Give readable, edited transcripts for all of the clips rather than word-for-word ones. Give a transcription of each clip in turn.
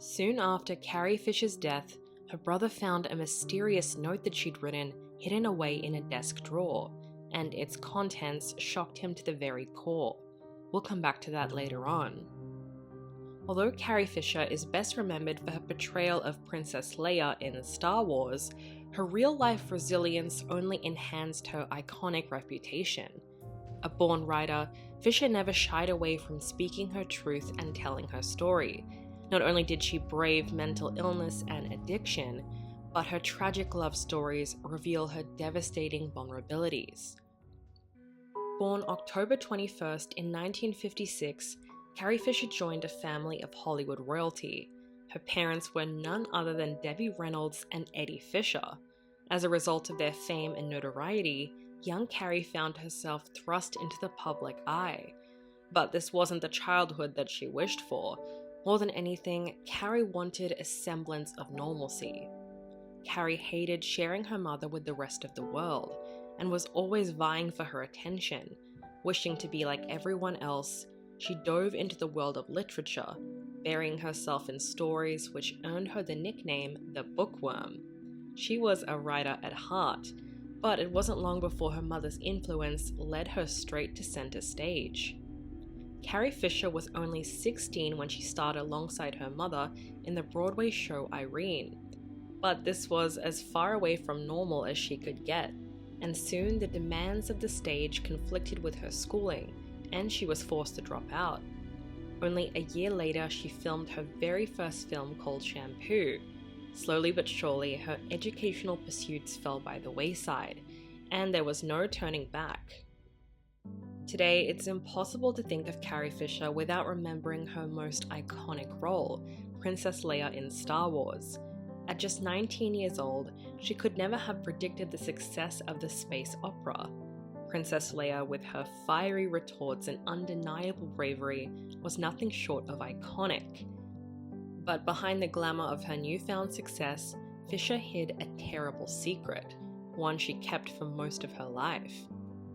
Soon after Carrie Fisher's death, her brother found a mysterious note that she'd written hidden away in a desk drawer, and its contents shocked him to the very core. We'll come back to that later on. Although Carrie Fisher is best remembered for her portrayal of Princess Leia in Star Wars, her real-life resilience only enhanced her iconic reputation. A born writer, Fisher never shied away from speaking her truth and telling her story. Not only did she brave mental illness and addiction, but her tragic love stories reveal her devastating vulnerabilities. Born October 21st in 1956, Carrie Fisher joined a family of Hollywood royalty. Her parents were none other than Debbie Reynolds and Eddie Fisher. As a result of their fame and notoriety, young Carrie found herself thrust into the public eye. But this wasn't the childhood that she wished for. More than anything, Carrie wanted a semblance of normalcy. Carrie hated sharing her mother with the rest of the world, and was always vying for her attention. Wishing to be like everyone else, she dove into the world of literature, burying herself in stories which earned her the nickname the Bookworm. She was a writer at heart, but it wasn't long before her mother's influence led her straight to center stage. Carrie Fisher was only 16 when she starred alongside her mother in the Broadway show Irene. But this was as far away from normal as she could get, and soon the demands of the stage conflicted with her schooling, and she was forced to drop out. Only a year later, she filmed her very first film called Shampoo. Slowly but surely, her educational pursuits fell by the wayside, and there was no turning back. Today, it's impossible to think of Carrie Fisher without remembering her most iconic role, Princess Leia in Star Wars. At just 19 years old, she could never have predicted the success of the space opera. Princess Leia, with her fiery retorts and undeniable bravery, was nothing short of iconic. But behind the glamour of her newfound success, Fisher hid a terrible secret, one she kept for most of her life.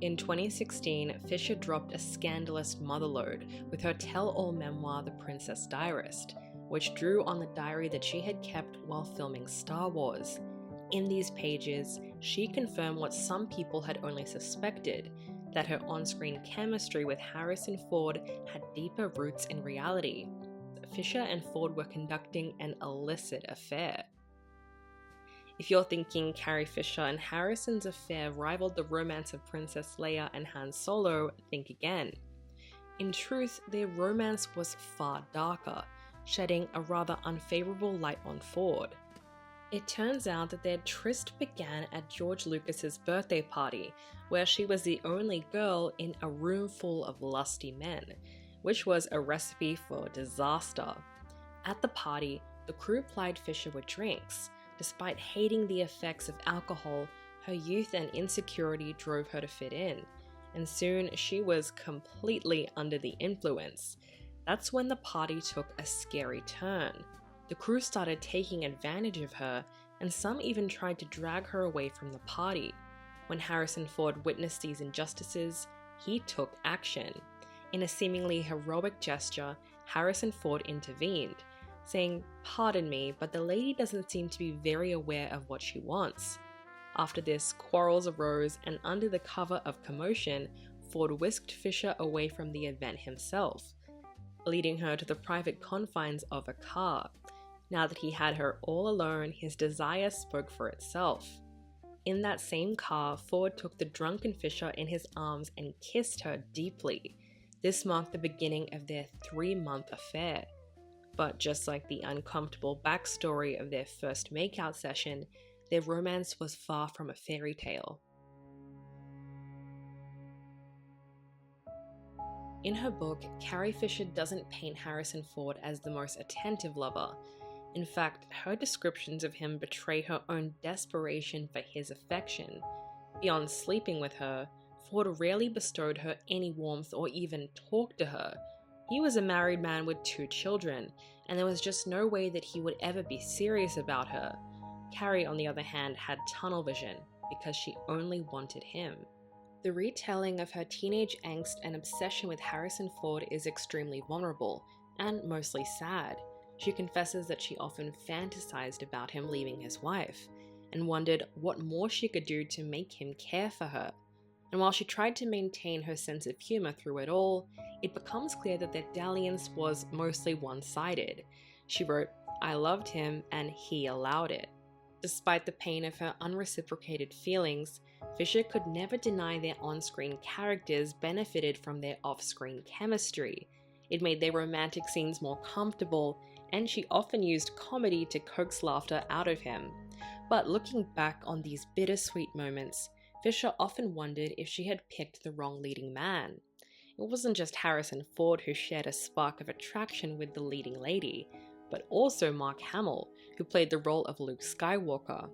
In 2016, Fisher dropped a scandalous motherlode with her tell-all memoir, The Princess Diarist, which drew on the diary that she had kept while filming Star Wars. In these pages, she confirmed what some people had only suspected, that her on-screen chemistry with Harrison Ford had deeper roots in reality. Fisher and Ford were conducting an illicit affair. If you're thinking Carrie Fisher and Harrison's affair rivaled the romance of Princess Leia and Han Solo, think again. In truth, their romance was far darker, shedding a rather unfavorable light on Ford. It turns out that their tryst began at George Lucas's birthday party, where she was the only girl in a room full of lusty men, which was a recipe for disaster. At the party, the crew plied Fisher with drinks. Despite hating the effects of alcohol, her youth and insecurity drove her to fit in, and soon she was completely under the influence. That's when the party took a scary turn. The crew started taking advantage of her, and some even tried to drag her away from the party. When Harrison Ford witnessed these injustices, he took action. In a seemingly heroic gesture, Harrison Ford intervened, saying, "Pardon me, but the lady doesn't seem to be very aware of what she wants." After this, quarrels arose, and under the cover of commotion, Ford whisked Fisher away from the event himself, leading her to the private confines of a car. Now that he had her all alone, his desire spoke for itself. In that same car, Ford took the drunken Fisher in his arms and kissed her deeply. This marked the beginning of their 3-month affair. But just like the uncomfortable backstory of their first makeout session, their romance was far from a fairy tale. In her book, Carrie Fisher doesn't paint Harrison Ford as the most attentive lover. In fact, her descriptions of him betray her own desperation for his affection. Beyond sleeping with her, Ford rarely bestowed her any warmth or even talked to her. He was a married man with 2 children, and there was just no way that he would ever be serious about her. Carrie, on the other hand, had tunnel vision because she only wanted him. The retelling of her teenage angst and obsession with Harrison Ford is extremely vulnerable, and mostly sad. She confesses that she often fantasized about him leaving his wife, and wondered what more she could do to make him care for her. And while she tried to maintain her sense of humor through it all, it becomes clear that their dalliance was mostly one-sided. She wrote, "I loved him and he allowed it." Despite the pain of her unreciprocated feelings, Fisher could never deny their on-screen characters benefited from their off-screen chemistry. It made their romantic scenes more comfortable, and she often used comedy to coax laughter out of him. But looking back on these bittersweet moments, Fisher often wondered if she had picked the wrong leading man. It wasn't just Harrison Ford who shared a spark of attraction with the leading lady, but also Mark Hamill, who played the role of Luke Skywalker.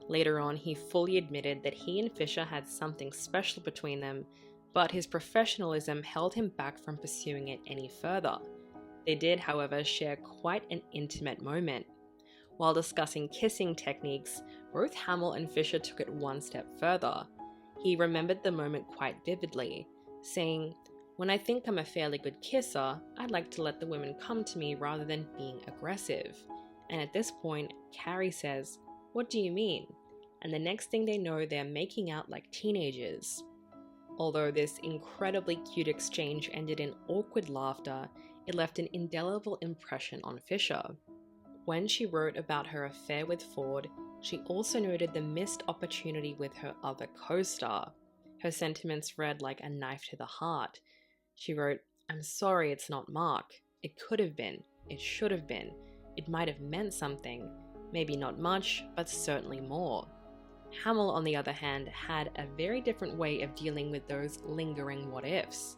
Later on, he fully admitted that he and Fisher had something special between them, but his professionalism held him back from pursuing it any further. They did, however, share quite an intimate moment. While discussing kissing techniques, both Hamill and Fisher took it one step further. He remembered the moment quite vividly, saying, "When I think I'm a fairly good kisser, I'd like to let the women come to me rather than being aggressive." And at this point, Carrie says, "What do you mean?" And the next thing they know, they're making out like teenagers. Although this incredibly cute exchange ended in awkward laughter, it left an indelible impression on Fisher. When she wrote about her affair with Ford, she also noted the missed opportunity with her other co-star. Her sentiments read like a knife to the heart. She wrote, "I'm sorry it's not Mark. It could have been. It should have been. It might have meant something. Maybe not much, but certainly more." Hamill, on the other hand, had a very different way of dealing with those lingering what-ifs.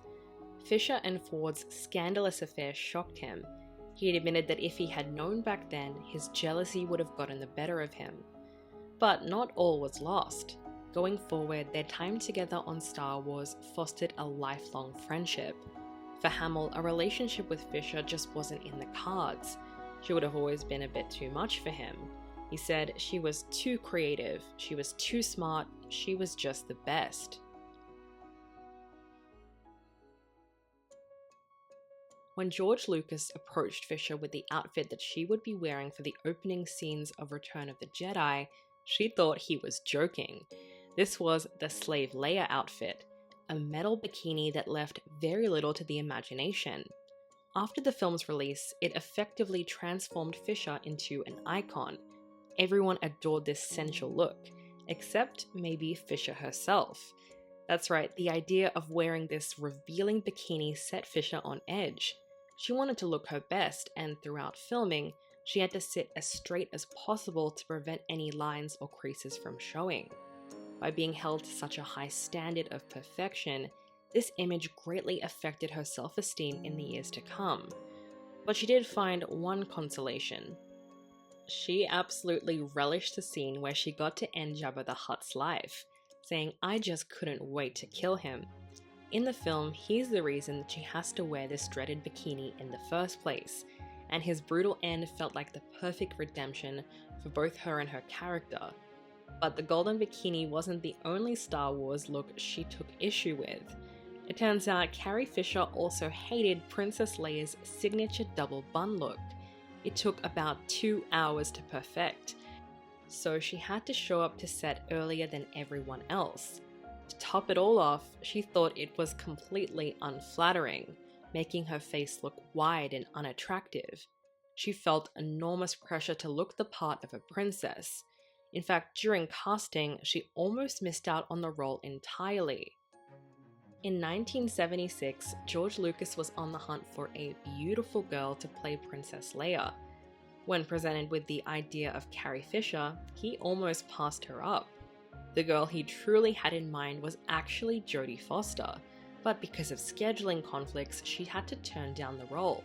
Fisher and Ford's scandalous affair shocked him. He had admitted that if he had known back then, his jealousy would have gotten the better of him. But not all was lost. Going forward, their time together on Star Wars fostered a lifelong friendship. For Hamill, a relationship with Fisher just wasn't in the cards. She would have always been a bit too much for him. He said she was too creative, she was too smart, she was just the best. When George Lucas approached Fisher with the outfit that she would be wearing for the opening scenes of Return of the Jedi, she thought he was joking. This was the Slave Leia outfit, a metal bikini that left very little to the imagination. After the film's release, it effectively transformed Fisher into an icon. Everyone adored this sensual look, except maybe Fisher herself. That's right, the idea of wearing this revealing bikini set Fisher on edge. She wanted to look her best, and throughout filming, she had to sit as straight as possible to prevent any lines or creases from showing. By being held to such a high standard of perfection, this image greatly affected her self-esteem in the years to come. But she did find one consolation. She absolutely relished the scene where she got to end Jabba the Hutt's life, saying, "I just couldn't wait to kill him." In the film, he's the reason that she has to wear this dreaded bikini in the first place, and his brutal end felt like the perfect redemption for both her and her character. But the golden bikini wasn't the only Star Wars look she took issue with. It turns out Carrie Fisher also hated Princess Leia's signature double bun look. It took about 2 hours to perfect, so she had to show up to set earlier than everyone else. To top it all off, she thought it was completely unflattering, making her face look wide and unattractive. She felt enormous pressure to look the part of a princess. In fact, during casting, she almost missed out on the role entirely. In 1976, George Lucas was on the hunt for a beautiful girl to play Princess Leia. When presented with the idea of Carrie Fisher, he almost passed her up. The girl he truly had in mind was actually Jodie Foster, but because of scheduling conflicts, she had to turn down the role.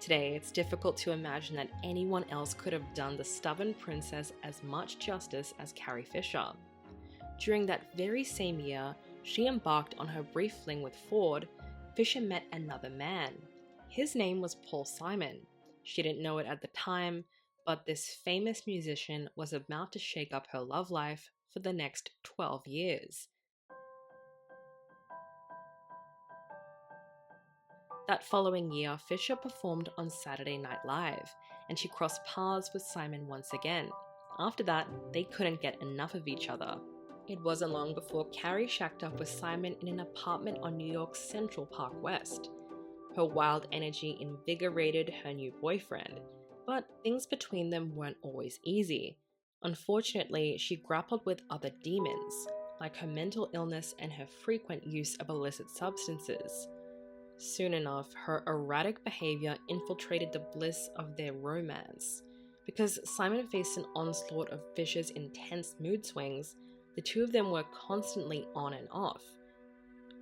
Today, it's difficult to imagine that anyone else could have done the stubborn princess as much justice as Carrie Fisher. During that very same year, she embarked on her brief fling with Ford. Fisher met another man. His name was Paul Simon. She didn't know it at the time, but this famous musician was about to shake up her love life for the next 12 years. That following year, Fisher performed on Saturday Night Live, and she crossed paths with Simon once again. After that, they couldn't get enough of each other. It wasn't long before Carrie shacked up with Simon in an apartment on New York's Central Park West. Her wild energy invigorated her new boyfriend, but things between them weren't always easy. Unfortunately, she grappled with other demons, like her mental illness and her frequent use of illicit substances. Soon enough, her erratic behavior infiltrated the bliss of their romance. Because Simon faced an onslaught of Fisher's intense mood swings, the two of them were constantly on and off.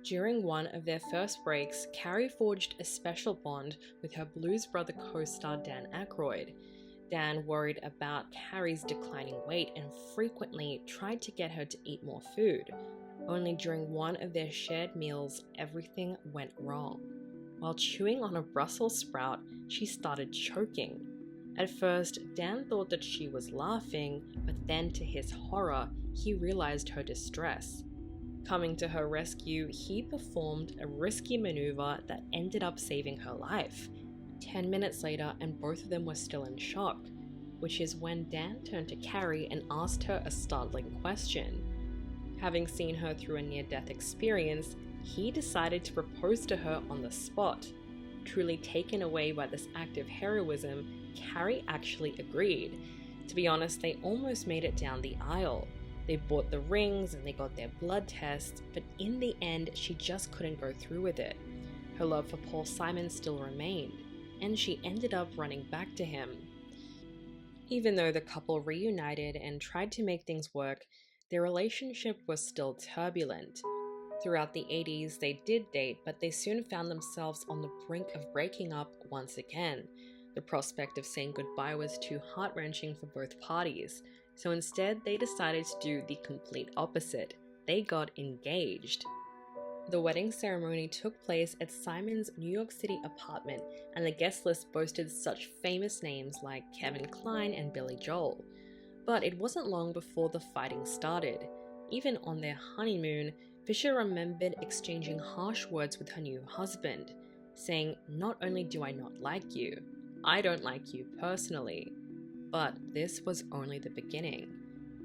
During one of their first breaks, Carrie forged a special bond with her Blues Brother co-star Dan Aykroyd. Dan worried about Carrie's declining weight and frequently tried to get her to eat more food. Only during one of their shared meals, everything went wrong. While chewing on a Brussels sprout, she started choking. At first, Dan thought that she was laughing, but then to his horror, he realized her distress. Coming to her rescue, he performed a risky maneuver that ended up saving her life. 10 minutes later, and both of them were still in shock, which is when Dan turned to Carrie and asked her a startling question. Having seen her through a near-death experience, he decided to propose to her on the spot. Truly taken away by this act of heroism, Carrie actually agreed. To be honest, they almost made it down the aisle. They bought the rings and they got their blood tests, but in the end, she just couldn't go through with it. Her love for Paul Simon still remained, and she ended up running back to him. Even though the couple reunited and tried to make things work, their relationship was still turbulent. Throughout the 80s, they did date, but they soon found themselves on the brink of breaking up once again. The prospect of saying goodbye was too heart-wrenching for both parties. So instead, they decided to do the complete opposite. They got engaged. The wedding ceremony took place at Simon's New York City apartment, and the guest list boasted such famous names like Kevin Kline and Billy Joel. But it wasn't long before the fighting started. Even on their honeymoon, Fisher remembered exchanging harsh words with her new husband, saying, "Not only do I not like you, I don't like you personally." But this was only the beginning.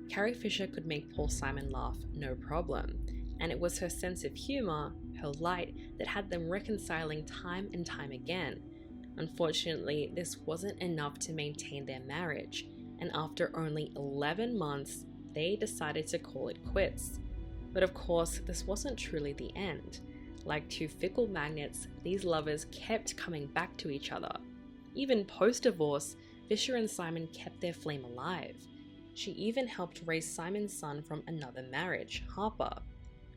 Carrie Fisher could make Paul Simon laugh no problem, and it was her sense of humor, her light, that had them reconciling time and time again. Unfortunately, this wasn't enough to maintain their marriage, and after only 11 months, they decided to call it quits. But of course, this wasn't truly the end. Like two fickle magnets, these lovers kept coming back to each other. Even post-divorce, Fisher and Simon kept their flame alive. She even helped raise Simon's son from another marriage, Harper.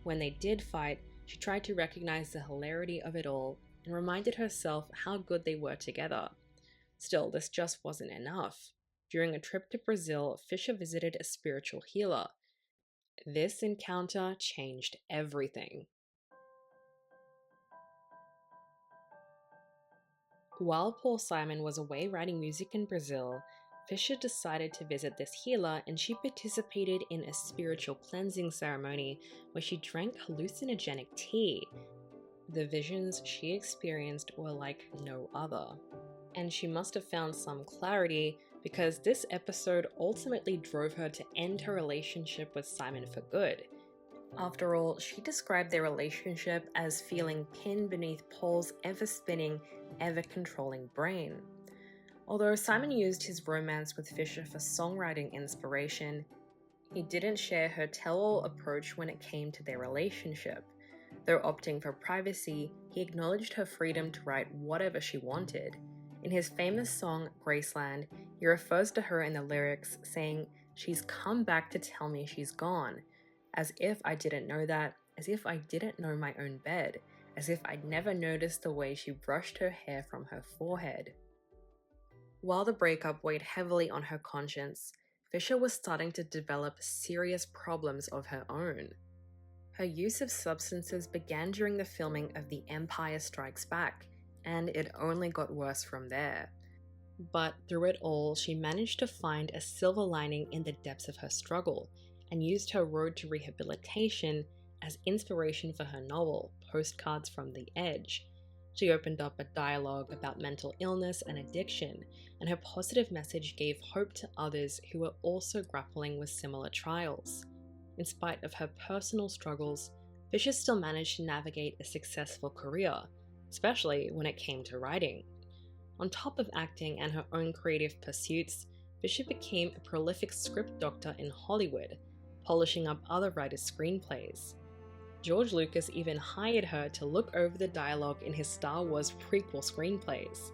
When they did fight, she tried to recognize the hilarity of it all and reminded herself how good they were together. Still, this just wasn't enough. During a trip to Brazil, Fisher visited a spiritual healer. This encounter changed everything. While Paul Simon was away writing music in Brazil, Fisher decided to visit this healer, and she participated in a spiritual cleansing ceremony where she drank hallucinogenic tea. The visions she experienced were like no other. And she must have found some clarity, because this episode ultimately drove her to end her relationship with Simon for good. After all, she described their relationship as feeling pinned beneath Paul's ever-spinning, ever-controlling brain. Although Simon used his romance with Fisher for songwriting inspiration, he didn't share her tell-all approach when it came to their relationship. Though opting for privacy, he acknowledged her freedom to write whatever she wanted. In his famous song, Graceland, he refers to her in the lyrics saying, "She's come back to tell me she's gone. As if I didn't know that, as if I didn't know my own bed, as if I'd never noticed the way she brushed her hair from her forehead." While the breakup weighed heavily on her conscience, Fisher was starting to develop serious problems of her own. Her use of substances began during the filming of The Empire Strikes Back, and it only got worse from there. But through it all, she managed to find a silver lining in the depths of her struggle, and used her road to rehabilitation as inspiration for her novel, Postcards from the Edge. She opened up a dialogue about mental illness and addiction, and her positive message gave hope to others who were also grappling with similar trials. In spite of her personal struggles, Fisher still managed to navigate a successful career, especially when it came to writing. On top of acting and her own creative pursuits, Fisher became a prolific script doctor in Hollywood, polishing up other writers' screenplays. George Lucas even hired her to look over the dialogue in his Star Wars prequel screenplays.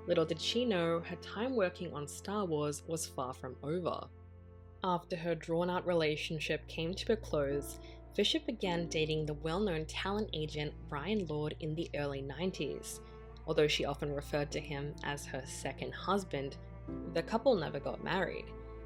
Little did she know her time working on Star Wars was far from over. After her drawn-out relationship came to a close, Fisher began dating the well-known talent agent Brian Lord in the early 90s. Although she often referred to him as her second husband, the couple never got married.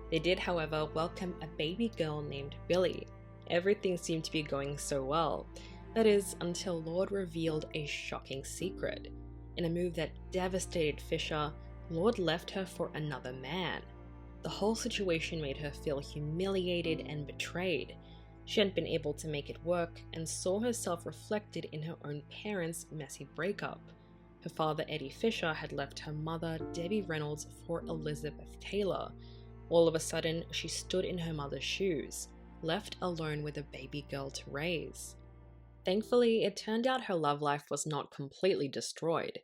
They did, however, welcome a baby girl named Billy. Everything seemed to be going so well. That is, until Lord revealed a shocking secret. In a move that devastated Fisher, Lord left her for another man. The whole situation made her feel humiliated and betrayed. She hadn't been able to make it work and saw herself reflected in her own parents' messy breakup. Her father, Eddie Fisher, had left her mother, Debbie Reynolds, for Elizabeth Taylor. All of a sudden, she stood in her mother's shoes, left alone with a baby girl to raise. Thankfully, it turned out her love life was not completely destroyed.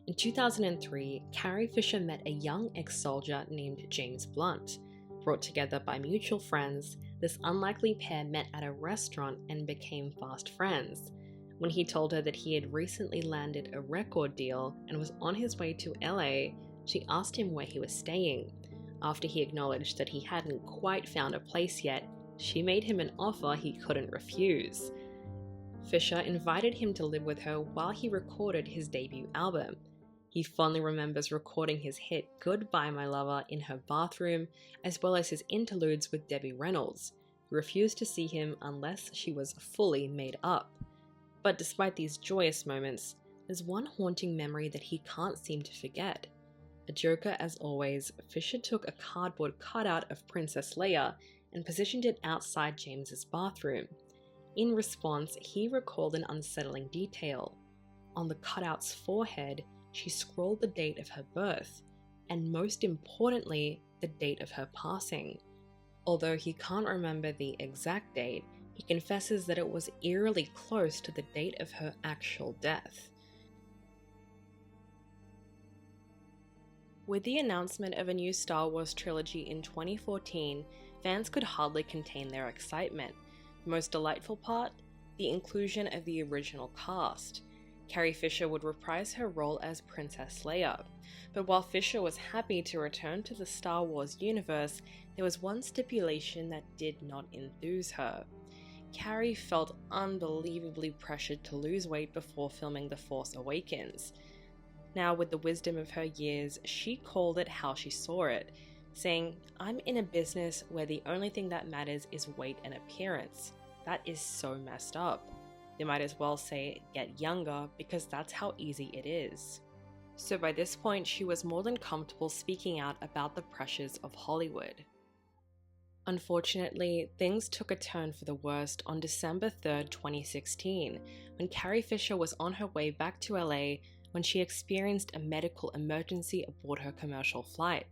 In 2003, Carrie Fisher met a young ex-soldier named James Blunt. Brought together by mutual friends, this unlikely pair met at a restaurant and became fast friends. When he told her that he had recently landed a record deal and was on his way to LA, she asked him where he was staying. After he acknowledged that he hadn't quite found a place yet, she made him an offer he couldn't refuse. Fisher invited him to live with her while he recorded his debut album. He fondly remembers recording his hit Goodbye My Lover in her bathroom, as well as his interludes with Debbie Reynolds, who refused to see him unless she was fully made up. But despite these joyous moments, there's one haunting memory that he can't seem to forget. A joker as always, Fisher took a cardboard cutout of Princess Leia and positioned it outside James's bathroom. In response, he recalled an unsettling detail. On the cutout's forehead, she scrawled the date of her birth, and most importantly, the date of her passing. Although he can't remember the exact date, he confesses that it was eerily close to the date of her actual death. With the announcement of a new Star Wars trilogy in 2014, fans could hardly contain their excitement. The most delightful part? The inclusion of the original cast. Carrie Fisher would reprise her role as Princess Leia. But while Fisher was happy to return to the Star Wars universe, there was one stipulation that did not enthuse her. Carrie felt unbelievably pressured to lose weight before filming The Force Awakens. Now, with the wisdom of her years, she called it how she saw it, saying, "I'm in a business where the only thing that matters is weight and appearance. That is so messed up. They might as well say, get younger, because that's how easy it is." So by this point, she was more than comfortable speaking out about the pressures of Hollywood. Unfortunately, things took a turn for the worst on December 3rd, 2016, when Carrie Fisher was on her way back to LA when she experienced a medical emergency aboard her commercial flight.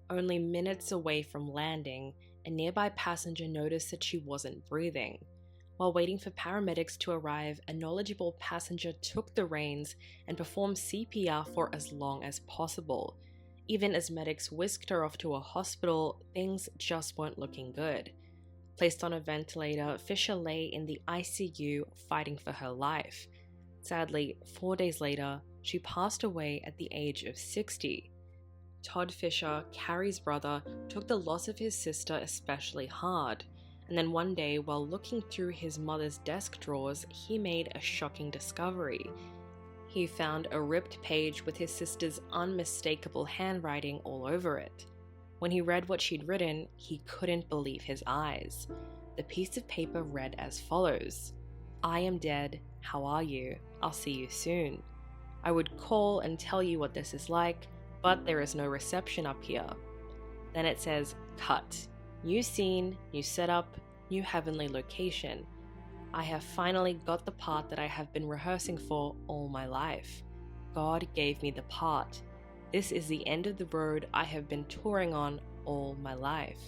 Only minutes away from landing, a nearby passenger noticed that she wasn't breathing. While waiting for paramedics to arrive, a knowledgeable passenger took the reins and performed CPR for as long as possible. Even as medics whisked her off to a hospital, things just weren't looking good. Placed on a ventilator, Fisher lay in the ICU fighting for her life. Sadly, 4 days later, she passed away at the age of 60. Todd Fisher, Carrie's brother, took the loss of his sister especially hard. And then one day, while looking through his mother's desk drawers, he made a shocking discovery. He found a ripped page with his sister's unmistakable handwriting all over it. When he read what she'd written, he couldn't believe his eyes. The piece of paper read as follows: "I am dead. How are you? I'll see you soon. I would call and tell you what this is like, but there is no reception up here." Then it says, "Cut. New scene, new setup, new heavenly location. I have finally got the part that I have been rehearsing for all my life. God gave me the part. This is the end of the road I have been touring on all my life.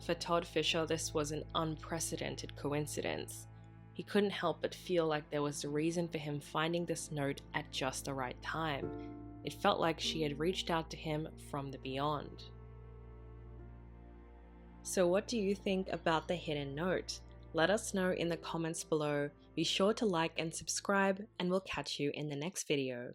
For Todd Fisher, this was an unprecedented coincidence. He couldn't help but feel like there was a reason for him finding this note at just the right time. It felt like she had reached out to him from the beyond. So what do you think about the hidden note? Let us know in the comments below. Be sure to like and subscribe, and we'll catch you in the next video.